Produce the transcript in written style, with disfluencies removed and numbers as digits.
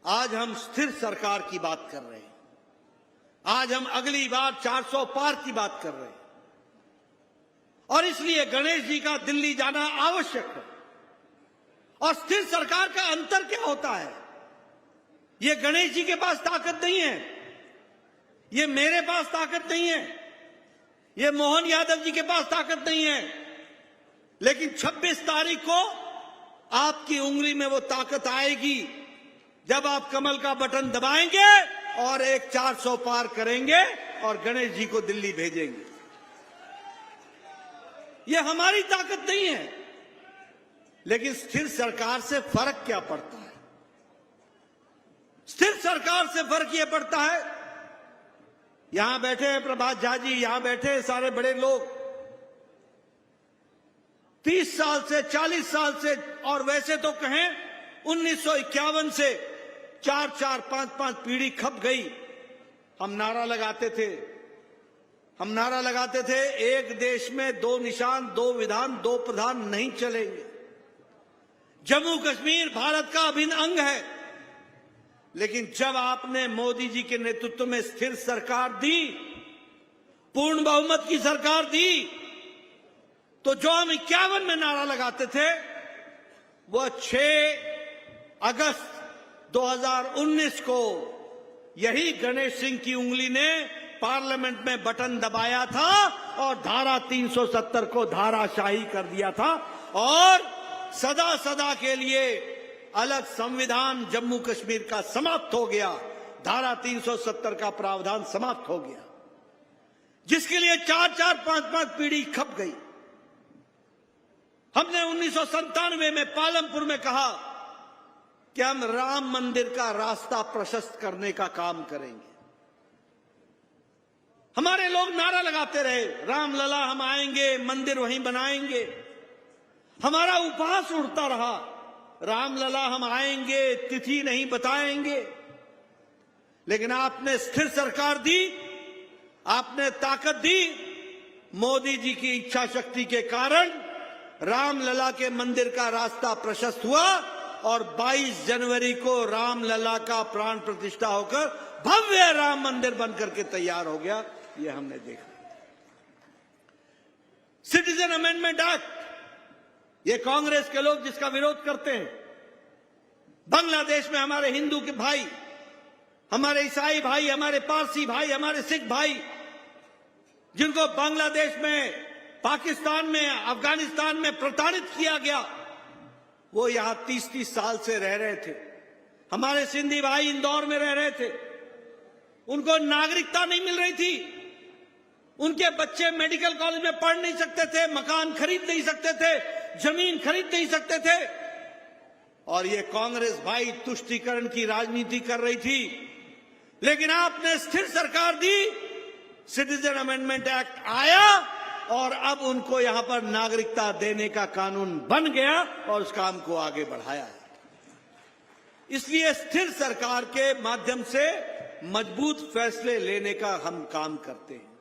आज हम स्थिर सरकार की बात कर रहे हैं। आज हम अगली बार 400 पार की बात कर रहे हैं और इसलिए गणेश जी का दिल्ली जाना आवश्यक है। और स्थिर सरकार का अंतर क्या होता है? ये गणेश जी के पास ताकत नहीं है, ये मेरे पास ताकत नहीं है, ये मोहन यादव जी के पास ताकत नहीं है, लेकिन 26 तारीख को आपकी उंगली में वो ताकत आएगी जब आप कमल का बटन दबाएंगे और एक 400 पार करेंगे और गणेश जी को दिल्ली भेजेंगे। ये हमारी ताकत नहीं है, लेकिन स्थिर सरकार से फर्क क्या पड़ता है? स्थिर सरकार से फर्क यह पड़ता है, यहां बैठे हैं प्रभात झा जी, यहां बैठे हैं सारे बड़े लोग, 30 साल से 40 साल से, और वैसे तो कहें 1951 से 4-4, 5-5 पीढ़ी खप गई। हम नारा लगाते थे, एक देश में 2 निशान, 2 विधान, 2 प्रधान नहीं चलेंगे। जम्मू कश्मीर भारत का अभिन्न अंग है, लेकिन जब आपने मोदी जी के नेतृत्व में स्थिर सरकार दी, पूर्ण बहुमत की सरकार दी, तो जो हम 51 में नारा लगाते थे वो 6 अगस्त 2019 को यही गणेश सिंह की उंगली ने पार्लियामेंट में बटन दबाया था और धारा 370 को धाराशाही कर दिया था और सदा सदा के लिए अलग संविधान जम्मू कश्मीर का समाप्त हो गया। धारा 370 का प्रावधान समाप्त हो गया, जिसके लिए 4-4, 5-5 पीढ़ी खप गई। हमने 1997 में पालमपुर में कहा कि हम राम मंदिर का रास्ता प्रशस्त करने का काम करेंगे। हमारे लोग नारा लगाते रहे, रामलला हम आएंगे, मंदिर वहीं बनाएंगे। हमारा उपहास उड़ता रहा, रामलला हम आएंगे, तिथि नहीं बताएंगे। लेकिन आपने स्थिर सरकार दी, आपने ताकत दी। मोदी जी की इच्छा शक्ति के कारण रामलला के मंदिर का रास्ता प्रशस्त हुआ और 22 जनवरी को रामलला का प्राण प्रतिष्ठा होकर भव्य राम मंदिर बनकर के तैयार हो गया। ये हमने देखा। सिटीजन अमेंडमेंट एक्ट, ये कांग्रेस के लोग जिसका विरोध करते हैं, बांग्लादेश में हमारे हिंदू के भाई, हमारे ईसाई भाई, हमारे पारसी भाई, हमारे सिख भाई, जिनको बांग्लादेश में, पाकिस्तान में, अफगानिस्तान में प्रताड़ित किया गया, वो यहां 30-30 साल से रह रहे थे। हमारे सिंधी भाई इंदौर में रह रहे थे, उनको नागरिकता नहीं मिल रही थी, उनके बच्चे मेडिकल कॉलेज में पढ़ नहीं सकते थे, मकान खरीद नहीं सकते थे, जमीन खरीद नहीं सकते थे। और ये कांग्रेस भाई तुष्टीकरण की राजनीति कर रही थी। लेकिन आपने स्थिर सरकार दी, सिटीजन अमेंडमेंट एक्ट आया और अब उनको यहां पर नागरिकता देने का कानून बन गया और उस काम को आगे बढ़ाया है। इसलिए स्थिर सरकार के माध्यम से मजबूत फैसले लेने का हम काम करते हैं।